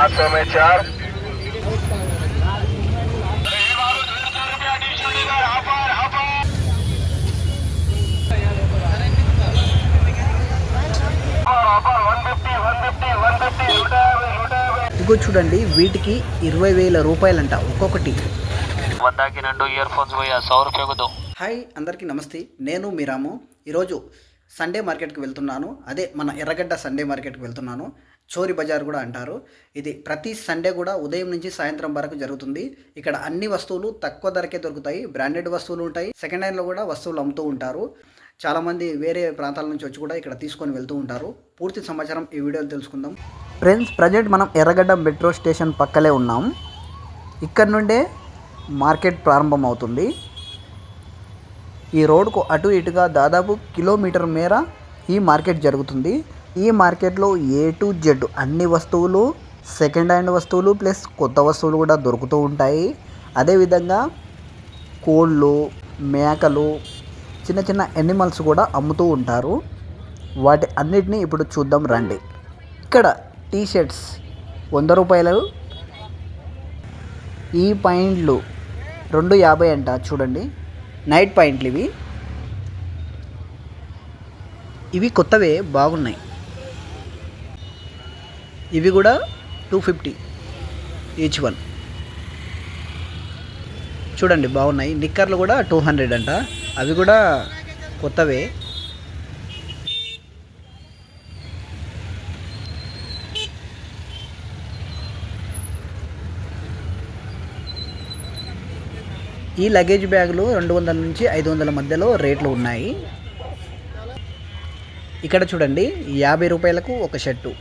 700 में 4। ఇదిగో చూడండి, వీటికి 20,000 రూపాయలంట ఒక్కొక్కటి. 100 की 2 ఇయర్ ఫోన్స్ भैया 100 रुपये को दो. హాయ్ అందరికీ నమస్తే, నేను మీ రాము. ఈరోజు సండే మార్కెట్కి వెళ్తున్నాను. అదే మన ఎర్రగడ్డ సండే మార్కెట్కి వెళ్తున్నాను. చోరీ బజార్ కూడా అంటారు. ఇది ప్రతి సండే కూడా ఉదయం నుంచి సాయంత్రం వరకు జరుగుతుంది. ఇక్కడ అన్ని వస్తువులు తక్కువ ధరకే దొరుకుతాయి. బ్రాండెడ్ వస్తువులు ఉంటాయి, సెకండ్ హ్యాండ్లో కూడా వస్తువులు అమ్ముతూ ఉంటారు. చాలామంది వేరే ప్రాంతాల నుంచి వచ్చి కూడా ఇక్కడ తీసుకొని వెళ్తూ ఉంటారు. పూర్తి సమాచారం ఈ వీడియోలో తెలుసుకుందాం. ఫ్రెండ్స్, ప్రజెంట్ మనం ఎర్రగడ్డ మెట్రో స్టేషన్ పక్కలే ఉన్నాం. ఇక్కడ నుండే మార్కెట్ ప్రారంభం అవుతుంది. ఈ రోడ్కు అటు ఇటుగా దాదాపు కిలోమీటర్ మేర ఈ మార్కెట్ జరుగుతుంది. ఈ మార్కెట్లో A to Z అన్ని వస్తువులు, సెకండ్ హ్యాండ్ వస్తువులు ప్లస్ కొత్త వస్తువులు కూడా దొరుకుతూ ఉంటాయి. అదేవిధంగా కోళ్ళు, మేకలు, చిన్న చిన్న యానిమల్స్ కూడా అమ్ముతూ ఉంటారు. వాటి అన్నిటినీ ఇప్పుడు చూద్దాం రండి. ఇక్కడ టీ షర్ట్స్ 100 రూపాయలు. ఈ పాయింట్లు 250 అంట. చూడండి, నైట్ పాయింట్లు ఇవి. ఇవి కొత్తవే, బాగున్నాయి. ఇవి కూడా 250 ఈచ్ వన్. చూడండి, బాగున్నాయి. నిక్కర్లు కూడా 200 అంట. అవి కూడా కొత్తవే. ఈ లగేజ్ బ్యాగులు 200 నుంచి 500 మధ్యలో రేట్లు ఉన్నాయి. ఇక్కడ చూడండి, 50 రూపాయలకు ఒక షర్టు,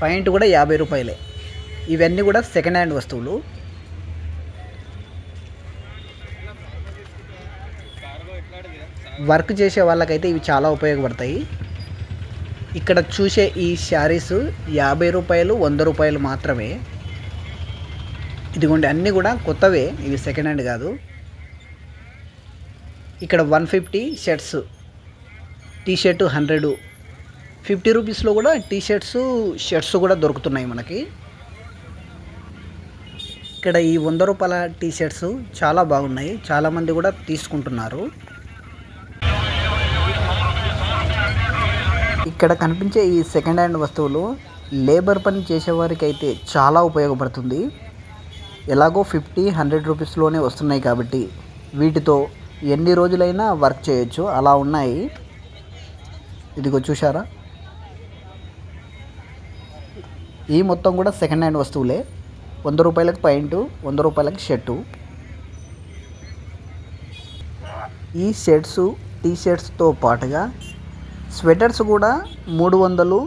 పాయింట్ కూడా 50 రూపాయలే. ఇవన్నీ కూడా సెకండ్ హ్యాండ్ వస్తువులు. వర్క్ చేసే వాళ్ళకైతే ఇవి చాలా ఉపయోగపడతాయి. ఇక్కడ చూసే ఈ శారీస్ 50 రూపాయలు, 100 రూపాయలు మాత్రమే. ఇదిగోండి, అన్నీ కూడా కొత్తవే, ఇవి సెకండ్ హ్యాండ్ కాదు. ఇక్కడ 150 షర్ట్స్, టీ షర్ట్ 100. 50 రూపీస్లో కూడా టీ షర్ట్స్ కూడా దొరుకుతున్నాయి మనకి. ఇక్కడ ఈ 100 రూపాయల టీ షర్ట్స్ చాలా బాగున్నాయి, చాలామంది కూడా తీసుకుంటున్నారు. ఇక్కడ కనిపించే ఈ సెకండ్ హ్యాండ్ వస్తువులు లేబర్ పని చేసేవారికి అయితే చాలా ఉపయోగపడుతుంది. ఎలాగో 50-100 రూపీస్లోనే వస్తున్నాయి కాబట్టి వీటితో ఎన్ని రోజులైనా వర్క్ చేయొచ్చు, అలా ఉన్నాయి. ఇదిగో చూసారా, ఈ మొత్తం కూడా సెకండ్ హ్యాండ్ వస్తువులే. 100 రూపాయలకు పాయింట్, 100 రూపాయలకు షర్టు. ఈ షర్ట్స్, టీ షర్ట్స్తో పాటుగా స్వెటర్స్ కూడా 300,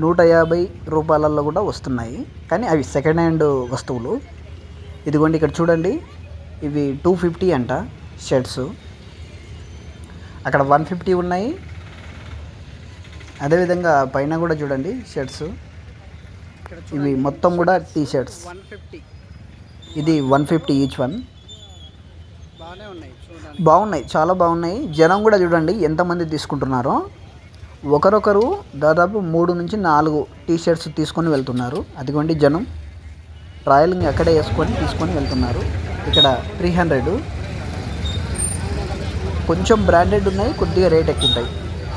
150 రూపాయలలో కూడా వస్తున్నాయి. కానీ అవి సెకండ్ హ్యాండ్ వస్తువులు. ఇదిగోండి, ఇక్కడ చూడండి, ఇవి 250 అంట షర్ట్స్. అక్కడ 150 ఉన్నాయి. అదేవిధంగా పైన కూడా చూడండి షర్ట్స్. ఇవి మొత్తం కూడా టీ షర్ట్స్. ఇది 150 ఈచ్ వన్. బాగున్నాయి, చాలా బాగున్నాయి. జనం కూడా చూడండి ఎంతమంది తీసుకుంటున్నారో. ఒకరొకరు దాదాపు 3 నుంచి 4 టీ షర్ట్స్ తీసుకొని వెళ్తున్నారు. అదిగోండి జనం ట్రయలింగ్ అక్కడే వేసుకొని తీసుకొని వెళ్తున్నారు. ఇక్కడ 300. కొంచెం బ్రాండెడ్ ఉన్నాయి, కొద్దిగా రేట్ ఎక్కువ ఉంటాయి.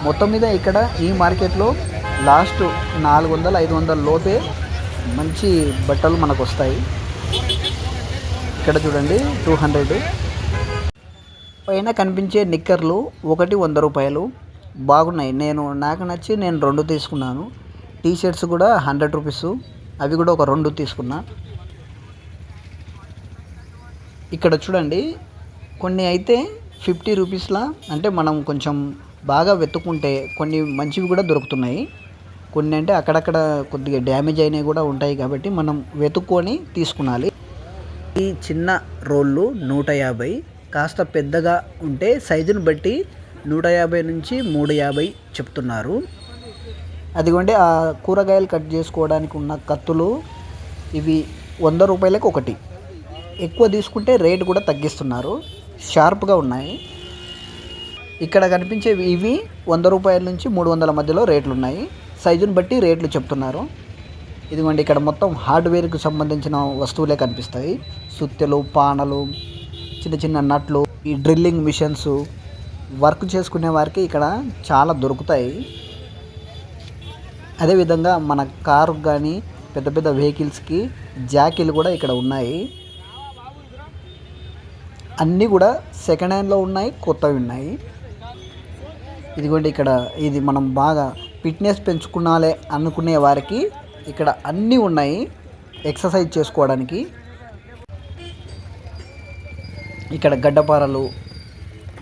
మొత్తం మీద ఇక్కడ ఈ మార్కెట్లో లాస్ట్ 400-500 లోపే మంచి బట్టలు మనకు వస్తాయి. ఇక్కడ చూడండి 200. పైన కనిపించే నిక్కర్లు ఒకటి 100 రూపాయలు. బాగున్నాయి, నాకు నచ్చి నేను 2 తీసుకున్నాను. టీ షర్ట్స్ కూడా 100 రూపీస్, అవి కూడా ఒక 2 తీసుకున్నా. ఇక్కడ చూడండి, కొన్ని అయితే 50 రూపీస్లా, అంటే మనం కొంచెం బాగా వెతుక్కుంటే కొన్ని మంచివి కూడా దొరుకుతున్నాయి. కొన్ని అంటే అక్కడక్కడ కొద్దిగా డ్యామేజ్ అయినవి కూడా ఉంటాయి కాబట్టి మనం వెతుక్కొని తీసుకునాలి. ఈ చిన్న రోళ్ళు 150, కాస్త పెద్దగా ఉంటే సైజుని బట్టి 150 నుంచి 350 చెప్తున్నారు. అదిగోండి, ఆ కూరగాయలు కట్ చేసుకోవడానికి ఉన్న కత్తులు, ఇవి 100 రూపాయలకు ఒకటి. ఎక్కువ తీసుకుంటే రేటు కూడా తగ్గిస్తున్నారు, షార్ప్గా ఉన్నాయి. ఇక్కడ కనిపించేవి ఇవి 100 రూపాయల నుంచి 300 మధ్యలో రేట్లు ఉన్నాయి. సైజుని బట్టి రేట్లు చెప్తున్నారు. ఇదిగోండి ఇక్కడ మొత్తం హార్డ్వేర్కి సంబంధించిన వస్తువులే కనిపిస్తాయి. సుత్తెలు, పానలు, చిన్న చిన్న నట్లు, ఈ డ్రిల్లింగ్ మిషన్స్, వర్క్ చేసుకునే వారికి ఇక్కడ చాలా దొరుకుతాయి. అదేవిధంగా మన కారు కానీ పెద్ద పెద్ద వెహికల్స్కి జాకీలు కూడా ఇక్కడ ఉన్నాయి. అన్నీ కూడా సెకండ్ హ్యాండ్లో ఉన్నాయి, కొత్తవి ఉన్నాయి. ఇదిగోండి ఇక్కడ ఇది మనం బాగా ఫిట్నెస్ పెంచుకున్నాలే అనుకునే వారికి ఇక్కడ అన్నీ ఉన్నాయి ఎక్సర్సైజ్ చేసుకోవడానికి. ఇక్కడ గడ్డపారలు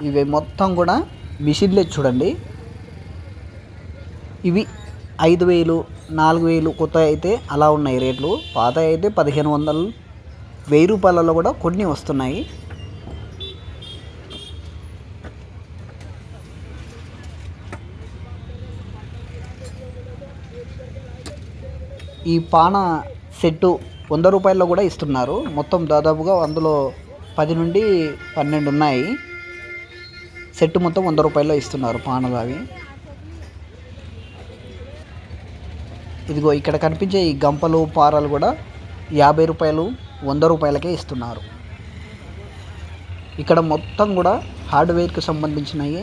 ఇవి మొత్తం కూడా మిషన్లే చూడండి. ఇవి 5,000, 4,000 కొత్త అయితే అలా ఉన్నాయి రేట్లు. పాత అయితే 1,500, 1,000 రూపాయలలో కూడా కొన్ని వస్తున్నాయి. ఈ పాన సెట్టు 100 రూపాయల్లో కూడా ఇస్తున్నారు. మొత్తం దాదాపుగా అందులో 10 నుండి 12 ఉన్నాయి. సెట్టు మొత్తం 100 రూపాయల్లో ఇస్తున్నారు పానలు అవి. ఇదిగో ఇక్కడ కనిపించే ఈ గంపలు, పారలు కూడా 50 రూపాయలు, 100 రూపాయలకే ఇస్తున్నారు. ఇక్కడ మొత్తం కూడా హార్డ్వేర్కి సంబంధించినవి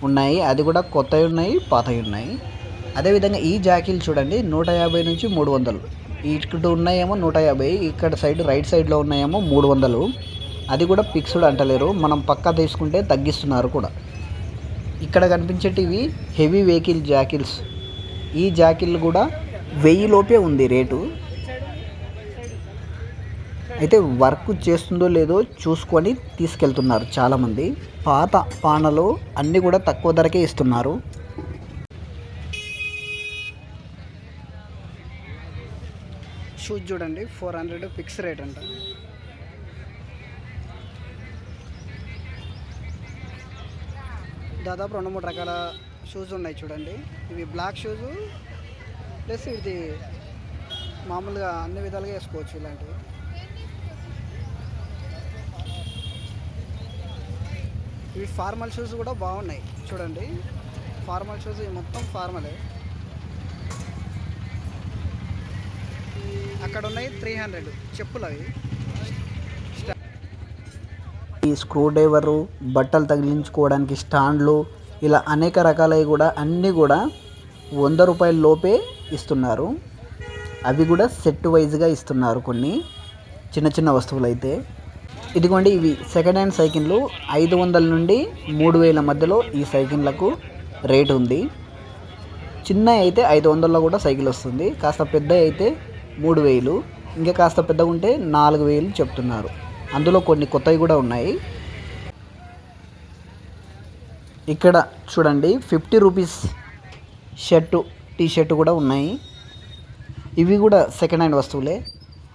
ఉన్నాయి. అది కూడా కొత్తవి ఉన్నాయి, పాతవి ఉన్నాయి. అదేవిధంగా ఈ జాకీలు చూడండి 150 నుంచి 300. ఇటు ఉన్నాయేమో 150, ఇక్కడ సైడ్ రైట్ సైడ్లో ఉన్నాయేమో 300. అది కూడా ఫిక్స్డ్ అంటలేరు, మనం పక్కా తీసుకుంటే తగ్గిస్తున్నారు కూడా. ఇక్కడ కనిపించేటివి హెవీ వెహికల్ జాకీల్స్. ఈ జాకీలు కూడా 1000 లోపే ఉంది రేటు. అయితే వర్క్ చేస్తుందో లేదో చూసుకొని తీసుకెళ్తున్నారు చాలామంది. పాత పానలు అన్నీ కూడా తక్కువ ధరకే ఇస్తున్నారు. షూస్ చూడండి 400 ఫిక్స్ రేట్ అంట. దాదాపు 2-3 రకాల షూస్ ఉన్నాయి చూడండి. ఇవి బ్లాక్ షూస్ ప్లస్ ఇది మామూలుగా అన్ని విధాలుగా వేసుకోవచ్చు ఇలాంటివి. ఇవి ఫార్మల్ షూస్ కూడా బాగున్నాయి చూడండి. ఫార్మల్ షూస్ ఇవి మొత్తం ఫార్మలే. అక్కడ ఉన్నాయి 300 చెప్పులు అవి. ఈ స్క్రూ డ్రైవరు, బట్టలు తగిలించుకోవడానికి స్టాండ్లు, ఇలా అనేక రకాలవి కూడా అన్నీ కూడా 100 రూపాయల లోపే ఇస్తున్నారు. అవి కూడా సెట్ వైజ్గా ఇస్తున్నారు కొన్ని చిన్న చిన్న వస్తువులు అయితే. ఇదిగోండి ఇవి సెకండ్ హ్యాండ్ సైకిళ్ళు 500 నుండి 3,000 మధ్యలో ఈ సైకిళ్ళకు రేట్ ఉంది. చిన్న అయితే 500లో కూడా సైకిల్ వస్తుంది. కాస్త పెద్ద అయితే 3,000, ఇంకా కాస్త పెద్దగా ఉంటే 4,000 చెప్తున్నారు. అందులో కొన్ని కొత్తవి కూడా ఉన్నాయి. ఇక్కడ చూడండి 50 రూపీస్ షర్టు, టీ షర్టు కూడా ఉన్నాయి. ఇవి కూడా సెకండ్ హ్యాండ్ వస్తువులే.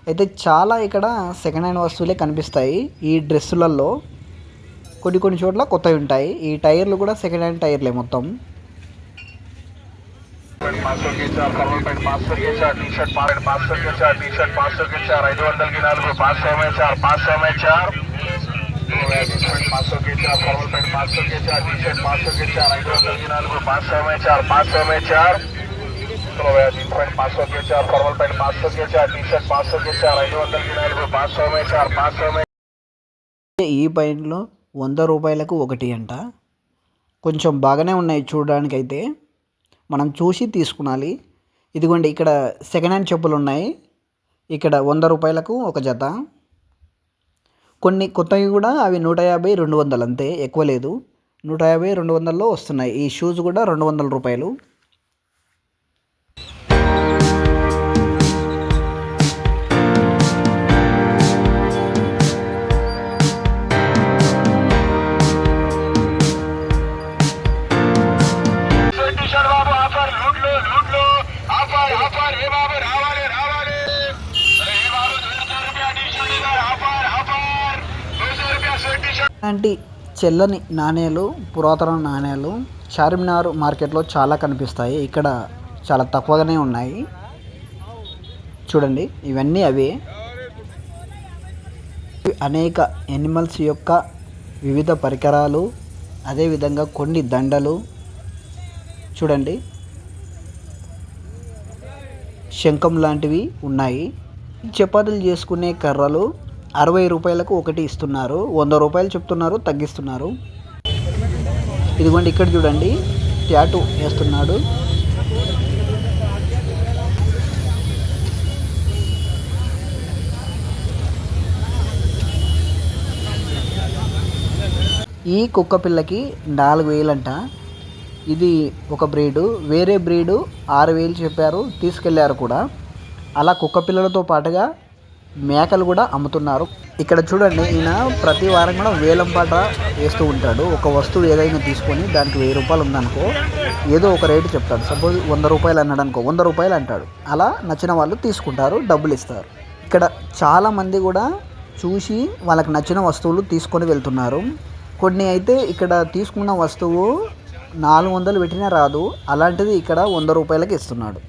అయితే చాలా ఇక్కడ సెకండ్ హ్యాండ్ వస్తువులే కనిపిస్తాయి. ఈ డ్రెస్సులలో కొన్ని చోట్ల కొత్తవి ఉంటాయి. ఈ టైర్లు కూడా సెకండ్ హ్యాండ్ టైర్లే మొత్తం. 500 के 4 फॉर्मल पैंट 500 के 4 टी शर्ट 500 के 4 टी शर्ट 500 के 4 500 की 4 500 में 4 500 में 4 500 के 4 फॉर्मल पैंट 500 के 4 टी शर्ट 500 के 4 500 की 4 500 में 4 500 में 4 चलो भैया 500 के 4 फॉर्मल पैंट 500 के 4 टी शर्ट 500 के 4 500 की 4 500 में 4 500 में. ఈ పైంట్లు 100 రూపాయలకు ఒకటి అంట. కొంచెం బాగానే ఉన్నాయి చూడడానికి. అయితే మనం చూసి తీసుకునాలి. ఇదిగోండి ఇక్కడ సెకండ్ హ్యాండ్ చెప్పులు ఉన్నాయి. ఇక్కడ 100 రూపాయలకు ఒక జత. కొన్ని కొత్తవి కూడా అవి 150, 200 అంతే, ఎక్కువ లేదు. 150, 200లో వస్తున్నాయి. ఈ షూస్ కూడా 200 రూపాయలు. ఇలాంటి చెల్లని నాణేలు, పురాతన నాణేలు చార్మినార్ మార్కెట్లో చాలా కనిపిస్తాయి. ఇక్కడ చాలా తక్కువగానే ఉన్నాయి చూడండి. ఇవన్నీ అవే. అనేక యానిమల్స్ యొక్క వివిధ పరికరాలు, అదేవిధంగా కొన్ని దండలు చూడండి. శంఖం లాంటివి ఉన్నాయి. చపాతీలు చేసుకునే కర్రలు 60 రూపాయలకు ఒకటి ఇస్తున్నారు. 100 రూపాయలు చెప్తున్నారు, తగ్గిస్తున్నారు. ఇదిగోండి ఇక్కడ చూడండి, ట్యాటూ వేస్తున్నాడు. ఈ కుక్క పిల్లకి 4000 అంట. ఇది ఒక బ్రీడు. వేరే బ్రీడు 6000 చెప్పారు, తీసుకెళ్లారు కూడా. అలా కుక్క పిల్లలతో పాటుగా మేకలు కూడా అమ్ముతున్నారు. ఇక్కడ చూడండి, ఈయన ప్రతి వారం కూడా వేలం పాట వేస్తూ ఉంటాడు. ఒక వస్తువు ఏదైనా తీసుకొని దానికి 1000 రూపాయలు ఉందనుకో, ఏదో ఒక రేటు చెప్తాడు. సపోజ్ 100 రూపాయలు అన్నాడు అనుకో, 100 రూపాయలు అంటాడు. అలా నచ్చిన వాళ్ళు తీసుకుంటారు, డబ్బులు ఇస్తారు. ఇక్కడ చాలామంది కూడా చూసి వాళ్ళకి నచ్చిన వస్తువులు తీసుకొని వెళ్తున్నారు. కొన్ని అయితే ఇక్కడ తీసుకున్న వస్తువు 400 పెట్టినా రాదు, అలాంటిది ఇక్కడ 100 రూపాయలకి ఇస్తున్నాడు.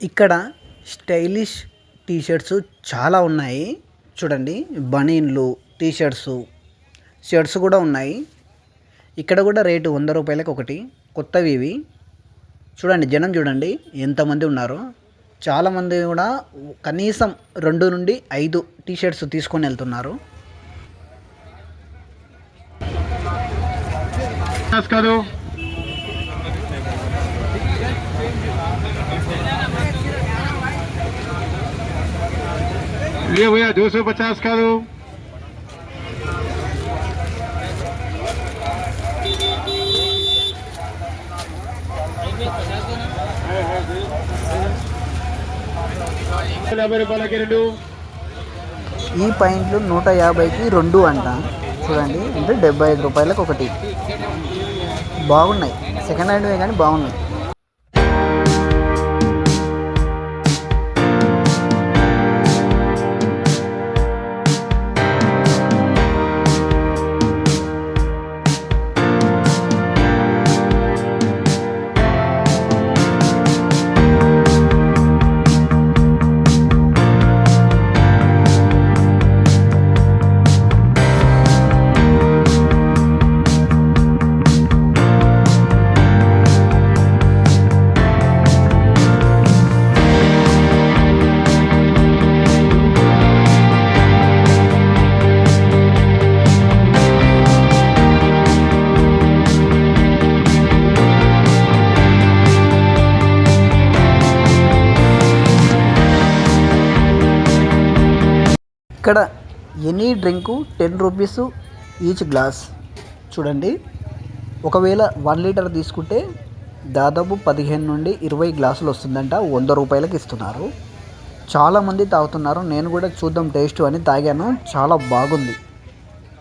ఇక్కడ స్టైలిష్ టీ షర్ట్స్ చాలా ఉన్నాయి. చూడండి, బనీన్లు, టీ షర్ట్స్ కూడా ఉన్నాయి. ఇక్కడ కూడా రేటు 100 రూపాయలకు ఒకటి. కొత్తవి ఇవి. చూడండి, జనం చూడండి ఎంతమంది ఉన్నారో. చాలామంది కూడా కనీసం 2 నుండి 5 టీ షర్ట్స్ తీసుకొని వెళ్తున్నారు. ये भैया 250 का दो। ఈ పాయింట్లు 150కి 2 అంట. చూడండి, అంటే 75 రూపాయలకు ఒకటి. బాగున్నాయి, సెకండ్ హ్యాండ్వే కానీ బాగున్నాయి. ఇక్కడ any drink 10 rupees each glass. చూడండి, ఒకవేళ 1 లీటర్ తీసుకుంటే దాదాపు 15 నుండి 20 గ్లాసులు వస్తుందంట. 100 రూపాయలకి ఇస్తున్నారు. చాలామంది తాగుతున్నారు. నేను కూడా చూద్దాం టేస్ట్ అని తాగాను. చాలా బాగుంది.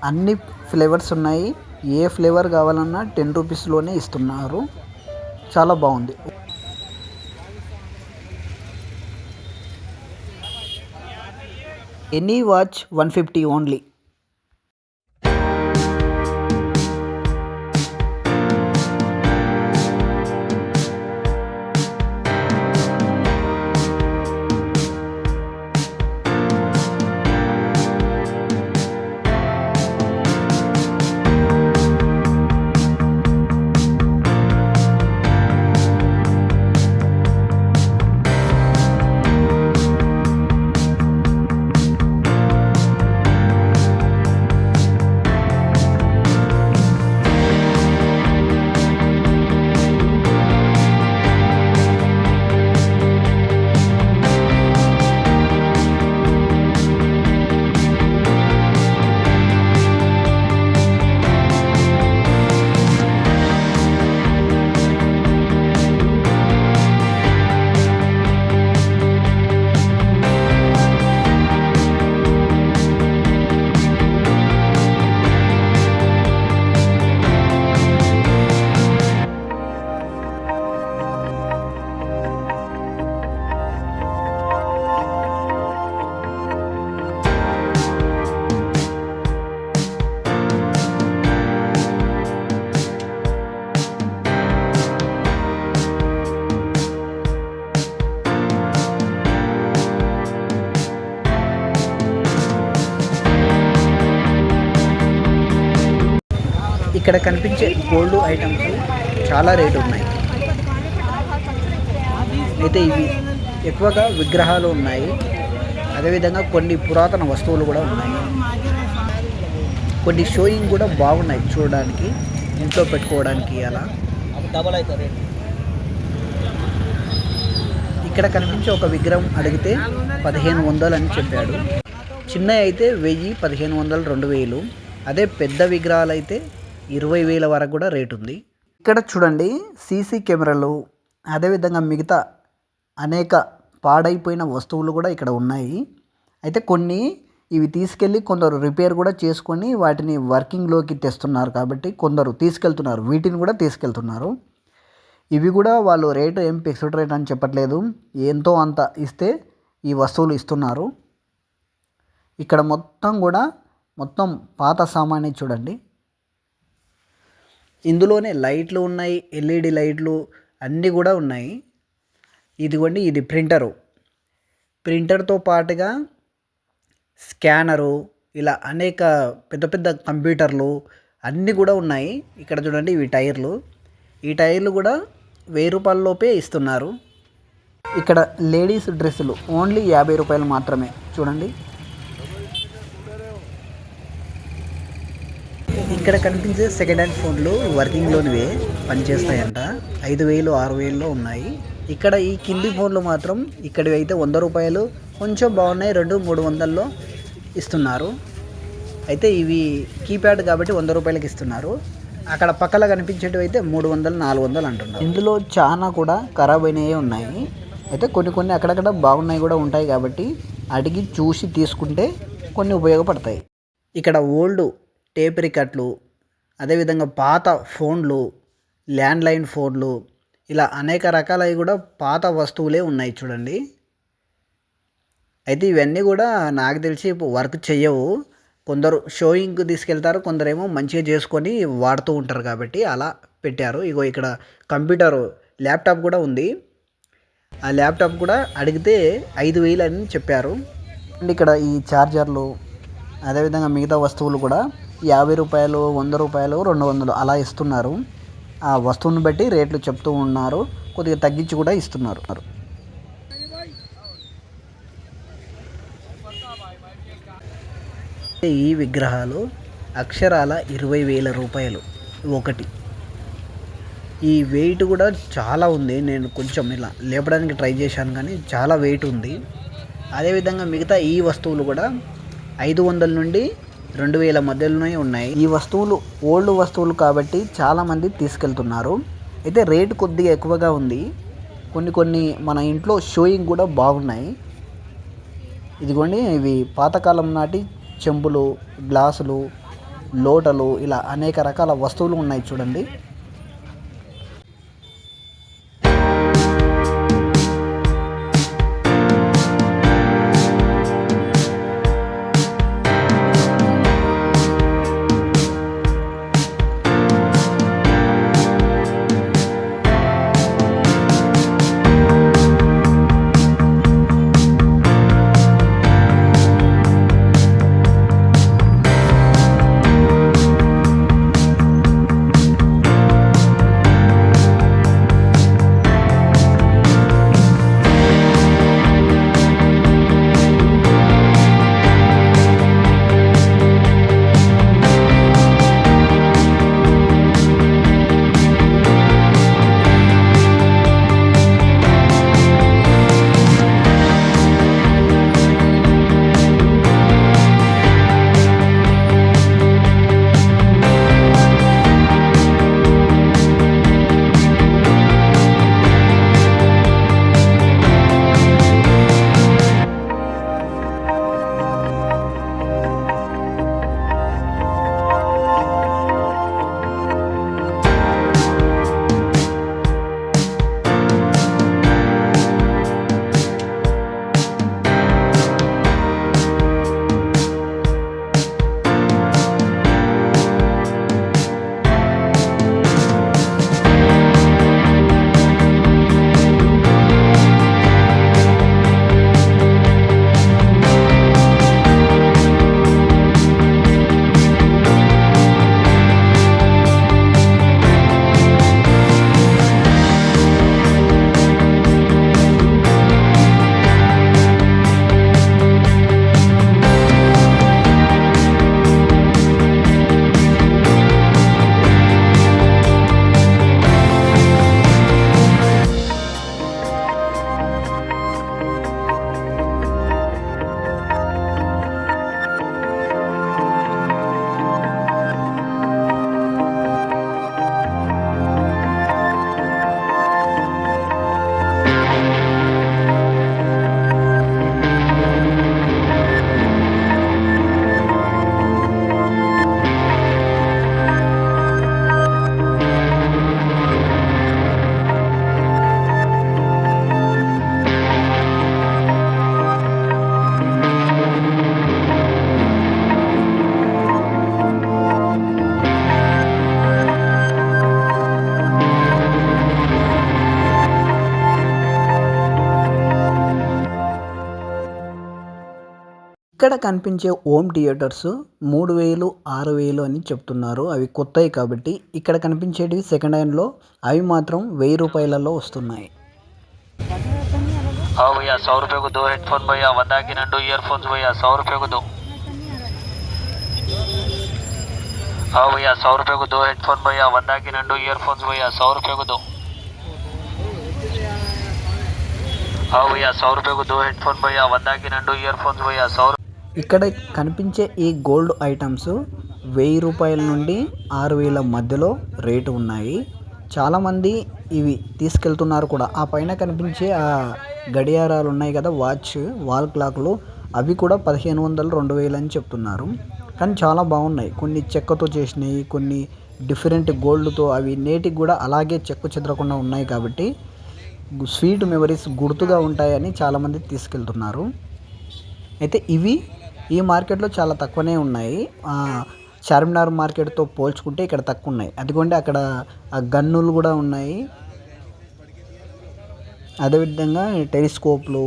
అన్ని ఫ్లేవర్స్ ఉన్నాయి. ఏ ఫ్లేవర్ కావాలన్నా 10 రూపీస్లోనే ఇస్తున్నారు. చాలా బాగుంది. Any watch 150 only. ఇక్కడ కనిపించే గోల్డ్ ఐటమ్స్ చాలా రేటు ఉన్నాయి. అయితే ఇవి ఎక్కువగా విగ్రహాలు ఉన్నాయి. అదేవిధంగా కొన్ని పురాతన వస్తువులు కూడా ఉన్నాయి. కొన్ని షోయింగ్ కూడా బాగున్నాయి చూడడానికి, ఇంట్లో పెట్టుకోవడానికి. అలా ఇక్కడ కనిపించే ఒక విగ్రహం అడిగితే 1500 అని చెప్పాడు. చిన్న అయితే 1000, 1500, 2000. అదే పెద్ద విగ్రహాలు అయితే 20,000 వరకు కూడా రేటు ఉంది. ఇక్కడ చూడండి, సీసీ కెమెరాలు, అదేవిధంగా మిగతా అనేక పాడైపోయిన వస్తువులు కూడా ఇక్కడ ఉన్నాయి. అయితే కొన్ని ఇవి తీసుకెళ్ళి కొందరు రిపేర్ కూడా చేసుకొని వాటిని వర్కింగ్లోకి తెస్తున్నారు. కాబట్టి కొందరు తీసుకెళ్తున్నారు, వీటిని కూడా తీసుకెళ్తున్నారు. ఇవి కూడా వాళ్ళు రేటు ఏం ఫిక్స్డ్ రేట్ అని చెప్పట్లేదు. ఎంతో అంత ఇస్తే ఈ వస్తువులు ఇస్తున్నారు. ఇక్కడ మొత్తం పాత సామానే చూడండి. ఇందులోనే లైట్లు ఉన్నాయి, ఎల్ఈడి లైట్లు అన్నీ కూడా ఉన్నాయి. ఇదిగోండి, ఇది ప్రింటర్తో పాటుగా స్కానరు ఇలా అనేక పెద్ద పెద్ద కంప్యూటర్లు అన్నీ కూడా ఉన్నాయి. ఇక్కడ చూడండి ఇవి టైర్లు. ఈ టైర్లు కూడా 1000 రూపాయల లోపే ఇస్తున్నారు. ఇక్కడ లేడీస్ డ్రెస్సులు ఓన్లీ 50 రూపాయలు మాత్రమే. చూడండి ఇక్కడ కనిపించే సెకండ్ హ్యాండ్ ఫోన్లు వర్కింగ్లోనివే పనిచేస్తాయంట. 5000 6000లో ఉన్నాయి. ఇక్కడ ఈ కింది ఫోన్లు మాత్రం ఇక్కడివి అయితే 100 రూపాయలు కొంచెం బాగున్నాయి, 200-300లో ఇస్తున్నారు. అయితే ఇవి కీప్యాడ్ కాబట్టి 100 రూపాయలకి ఇస్తున్నారు. అక్కడ పక్కన కనిపించేటివి అయితే 300-400 అంటున్నారు. ఇందులో చాలా కూడా ఖరాబ్ అయినవి ఉన్నాయి. అయితే కొన్ని అక్కడక్కడ బాగున్నాయి కూడా ఉంటాయి కాబట్టి అడిగి చూసి తీసుకుంటే కొన్ని ఉపయోగపడతాయి. ఇక్కడ ఓల్డ్ టేప్ రికార్డులు, అదేవిధంగా పాత ఫోన్లు, ల్యాండ్లైన్ ఫోన్లు, ఇలా అనేక రకాలవి కూడా పాత వస్తువులే ఉన్నాయి చూడండి. అయితే ఇవన్నీ కూడా నాకు తెలిసి వర్క్ చెయ్యవు. కొందరు షోయింగ్కి తీసుకెళ్తారు, కొందరేమో మంచిగా చేసుకొని వాడుతూ ఉంటారు కాబట్టి అలా పెట్టారు. ఇగో ఇక్కడ కంప్యూటర్ ల్యాప్టాప్ కూడా ఉంది. ఆ ల్యాప్టాప్ కూడా అడిగితే 5000 అని చెప్పారు. అండ్ ఇక్కడ ఈ ఛార్జర్లు, అదేవిధంగా మిగతా వస్తువులు కూడా 50 రూపాయలు, 100 రూపాయలు, 200 అలా ఇస్తున్నారు. ఆ వస్తువుని బట్టి రేట్లు చెప్తూ ఉన్నారు, కొద్దిగా తగ్గించి కూడా ఇస్తున్నారు. ఈ విగ్రహాలు అక్షరాల 20,000 రూపాయలు ఒకటి. ఈ వెయిట్ కూడా చాలా ఉంది. నేను కొంచెం ఇలా లేపడానికి ట్రై చేశాను కానీ చాలా వెయిట్ ఉంది. అదేవిధంగా మిగతా ఈ వస్తువులు కూడా 500 నుండి 2000 మధ్యలోనే ఉన్నాయి. ఈ వస్తువులు ఓల్డ్ వస్తువులు కాబట్టి చాలామంది తీసుకెళ్తున్నారు. అయితే రేటు కొద్దిగా ఎక్కువగా ఉంది. కొన్ని మన ఇంట్లో షోయింగ్ కూడా బాగున్నాయి. ఇదిగోండి ఇవి పాతకాలం నాటి చెంబులు, గ్లాసులు, లోటలు, ఇలా అనేక రకాల వస్తువులు ఉన్నాయి చూడండి. ఇక్కడ కనిపించే హోమ్ థియేటర్స్ 3000 6000 అని చెప్తున్నారు. అవి కొత్తవి కాబట్టి. ఇక్కడ కనిపించేటివి సెకండ్ హ్యాండ్లో అవి మాత్రం 1000 రూపాయలలో వస్తున్నాయి. हाँ भैया 100 रुपये को 2 हेडफोन भैया 100 की 2 ईयरफोन्स भैया 100 रुपये को 2. हाँ भैया 100 रुपये को 2 हेडफोन भैया 100 की 2 ईयरफोन्स भैया 100 रुपये को 2. हाँ भैया 100 रुपये को 2 हेडफोन भैया 100 की 2 ईयरफोन्स भैया 100. ఇక్కడ కనిపించే ఈ గోల్డ్ ఐటమ్స్ 1000 రూపాయల నుండి 6000 మధ్యలో రేటు ఉన్నాయి. చాలామంది ఇవి తీసుకెళ్తున్నారు కూడా. ఆ పైన కనిపించే ఆ గడియారాలు ఉన్నాయి కదా, వాల్ క్లాక్లు, అవి కూడా 1500 2000 అని చెప్తున్నారు. కానీ చాలా బాగున్నాయి. కొన్ని చెక్కతో చేసినాయి, కొన్ని డిఫరెంట్ గోల్డ్తో, అవి నేటికి కూడా అలాగే చెక్కు చెదరకుండా ఉన్నాయి కాబట్టి స్వీట్ మెమరీస్ గుర్తుగా ఉంటాయని చాలామంది తీసుకెళ్తున్నారు. అయితే ఇవి ఈ మార్కెట్లో చాలా తక్కువనే ఉన్నాయి. చార్మినార్ మార్కెట్తో పోల్చుకుంటే ఇక్కడ తక్కువ ఉన్నాయి. అదిగోండి అక్కడ గన్నులు కూడా ఉన్నాయి. అదేవిధంగా టెలిస్కోప్లు,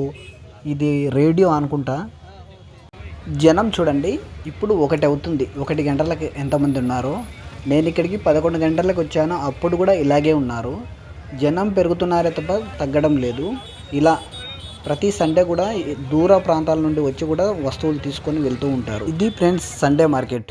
ఇది రేడియో అనుకుంటా. జనం చూడండి, ఇప్పుడు 1 అవుతుంది. 1 గంటలకు ఎంతమంది ఉన్నారో. నేను ఇక్కడికి 11 గంటలకు వచ్చాను, అప్పుడు కూడా ఇలాగే ఉన్నారు. జనం పెరుగుతున్నారే తప్ప తగ్గడం లేదు. ఇలా ప్రతి సండే కూడా దూర ప్రాంతాల నుండి వచ్చి కూడా వస్తువులు తీసుకొని వెళ్తూ ఉంటారు. ఇది ఫ్రెండ్స్ సండే మార్కెట్.